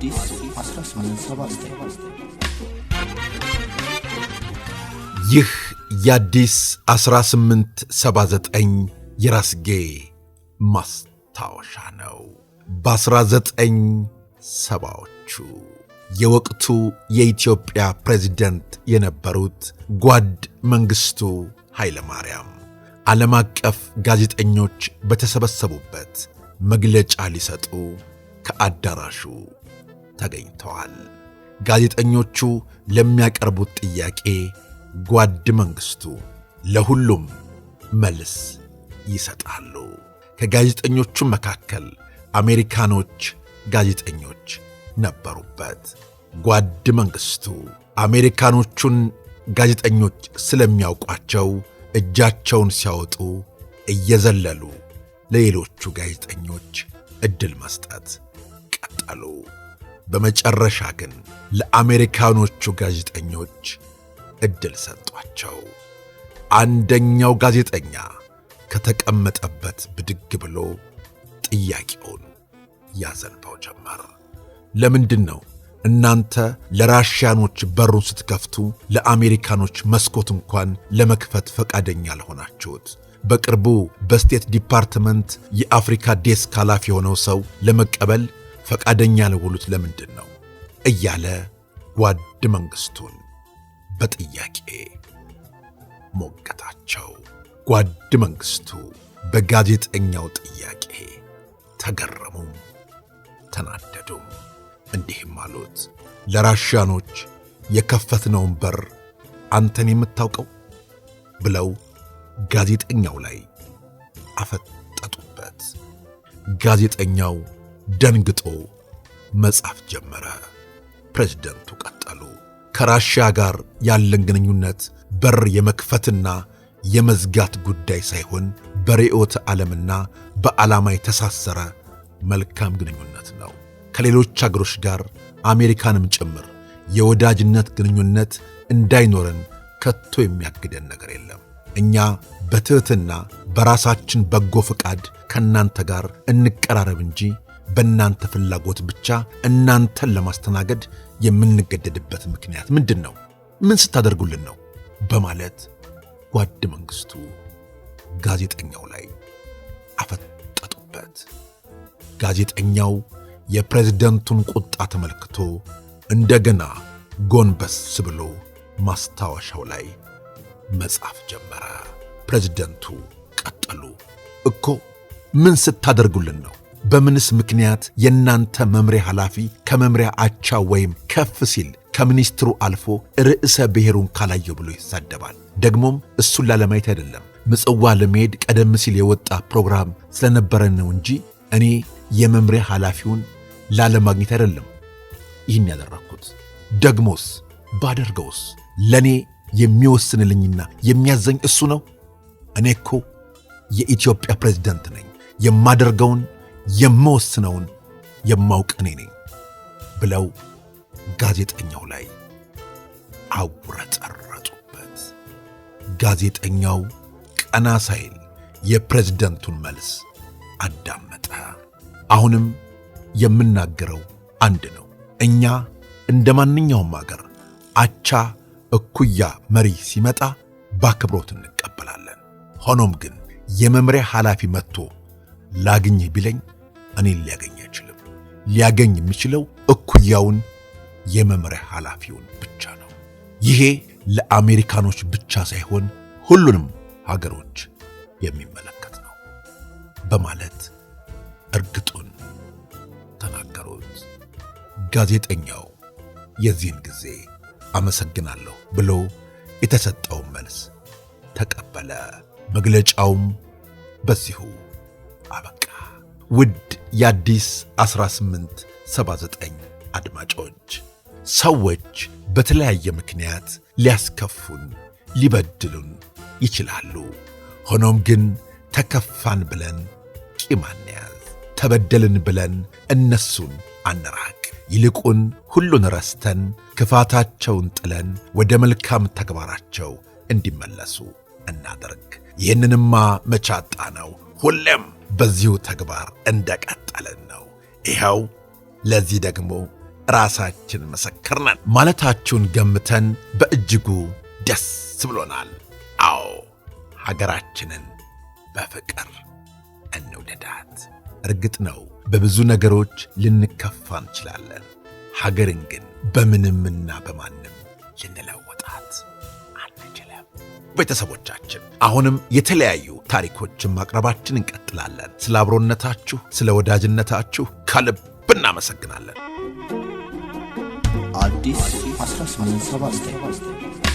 አዲስ 1879 ይህ የአዲስ 1879 የራስጌ ማስታወሻ ነው። በ1970ዎቹ የወቅቱ የኢትዮጵያ ፕሬዝዳንት የነበሩት ጓድ መንግስቱ ኃይለ ማርያም ዓለም አቀፍ ጋዜጠኞች በተሰበሰቡበት መግለጫ ሊሰጡ ከአዳራሹ ተገኝተዋል። ጋዜጠኞቹ ለሚያቀርቡት ጥያቄ ጓድ መንግስቱ ለሁሉም መልስ ይሰጣሉ። ከጋዜጠኞቹ መካከል አሜሪካኖች ጋዜጠኞች ነበሩበት። ጓድ መንግስቱ አሜሪካኖቹን ጋዜጠኞች ስለሚያውቋቸው እጃቸውን ሲያወጡ እየዘለሉ ለሌሎቹ ጋዜጠኞች እድል መስጠት ቀጠሉ። በመጨረሻ ግን ለአሜሪካኖቹ ጋዜጠኞች እድል ሰጧቸው። አንደኛው ጋዜጠኛ ከተቀመጠበት ብድግ ብሎ ጥያቄውን ያዘንበው ጀመር። ለምንድን ነው እናንተ ለራሽያኖች በሩን ስትከፍቱ ለአሜሪካኖች መስኮት እንኳን ለመክፈት ፈቃደኛ አልሆናችሁት? በቅርቡ በስቴት ዲፓርትመንት የአፍሪካ ዴስክ ኃላፊ የሆነው ሰው ለመቀበል ፈቃደኛ ያልሆኑት ለምንድን ነው? እያለ ጓድ መንግስቱን በጥያቄ ሞገታቸው። ጓድ መንግስቱ በጋዜጠኛው ጥያቄ ተገረሙም ተናደዱም። እንዲህም አሉት፣ ለራሽያኖች የከፈትነውን በር አንተን የምታውቀው ብለው ጋዜጠኛው ላይ አፈጠጡበት። ጋዜጠኛው ደንግጦ መጻፍ ጀመረ። ፕሬዝዳንቱ ቀጠሉ። ከራሽያ ጋር ያለን ግንኙነት በር የመክፈትና የመዝጋት ጉዳይ ሳይሆን በርዕዮተ ዓለምና በዓላማ የተሳሰረ መልካም ግንኙነት ነው። ከሌሎች አገሮች ጋር አሜሪካንም ጭምር የወዳጅነት ግንኙነት እንዳይኖረን ከቶ የሚያግደን ነገር የለም። እኛ በትሕትና በራሳችን በጎ ፍቃድ ከእናንተ ጋር እንቀራረብ እንጂ በእናንተ ፍላጎት ብቻ እናንተን ለማስተናገድ የምንገደድበት ምክንያት ምንድን ነው? ምን ስታደርጉልን ነው? በማለት ጓድ መንግስቱ ጋዜጠኛው ላይ አፈጠጡበት። ጋዜጠኛው የፕሬዝዳንቱን ቁጣ ተመልክቶ እንደገና ጎንበስ ብሎ ማስታወሻው ላይ መጻፍ ጀመረ። ፕሬዝዳንቱ ቀጠሉ። እኮ ምን ስታደርጉልን ነው? በምንስ ምክንያት የእናንተ መምሪያ ኃላፊ ከመምሪያ አቻ ወይም ከፍ ሲል ከሚኒስትሩ አልፎ ርዕሰ ብሔሩን ካላየው ብሎ ይሳደባል? ደግሞም እሱን ላለማየት አይደለም፣ ምጽዋ ለመሄድ ቀደም ሲል የወጣ ፕሮግራም ስለነበረን ነው እንጂ እኔ የመምሪያ ኃላፊውን ላለማግኘት አይደለም ይህን ያደረኩት። ደግሞስ ባደርገውስ ለኔ የሚወስንልኝና የሚያዘኝ እሱ ነው። እኔ እኮ የኢትዮጵያ ፕሬዝዳንት ነኝ። የማደርገውን የምወስነውን የማውቅ እኔ ነኝ ብለው ጋዜጠኛው ላይ አውረጠረጡበት። ጋዜጠኛው ቀና ሳይል የፕሬዝዳንቱን መልስ አዳመጠ። አሁንም የምናገረው አንድ ነው። እኛ እንደ ማንኛውም አገር አቻ እኩያ መሪ ሲመጣ በአክብሮት እንቀበላለን። ሆኖም ግን የመምሪያ ኃላፊ መጥቶ ላግኝህ ቢለኝ እኔን ሊያገኝ አይችልም። ሊያገኝ የሚችለው እኩያውን የመምሪያ ኃላፊውን ብቻ ነው። ይሄ ለአሜሪካኖች ብቻ ሳይሆን ሁሉንም ሀገሮች የሚመለከት ነው በማለት እርግጡን ተናገሩት። ጋዜጠኛው የዚህን ጊዜ አመሰግናለሁ ብሎ የተሰጠውን መልስ ተቀበለ። መግለጫውም በዚሁ አበቃ። ውድ የአዲስ 1879 አድማጮች፣ ሰዎች በተለያየ ምክንያት ሊያስከፉን ሊበድሉን ይችላሉ። ሆኖም ግን ተከፋን ብለን ቂም አንያዝ፣ ተበደልን ብለን እነሱን አንራቅ። ይልቁን ሁሉን ረስተን ክፋታቸውን ጥለን ወደ መልካም ተግባራቸው እንዲመለሱ እናደርግ። ይህንንማ መቻጣ ነው። ሁሌም በዚሁ ተግባር እንደቀጠልን ነው። ይኸው ለዚህ ደግሞ ራሳችን መሰከርነን ማለታችሁን ገምተን በእጅጉ ደስ ብሎናል። አዎ ሀገራችንን በፍቅር እንውደዳት። እርግጥ ነው በብዙ ነገሮች ልንከፋ እንችላለን። ሀገርን ግን በምንምና በማንም ልንለውጣት አንችልም። ቤተሰቦቻችን አሁንም የተለያዩ ታሪኮችን ማቅረባችን እንቀጥላለን። ስለ አብሮነታችሁ፣ ስለ ወዳጅነታችሁ ከልብ እናመሰግናለን። አዲስ 1879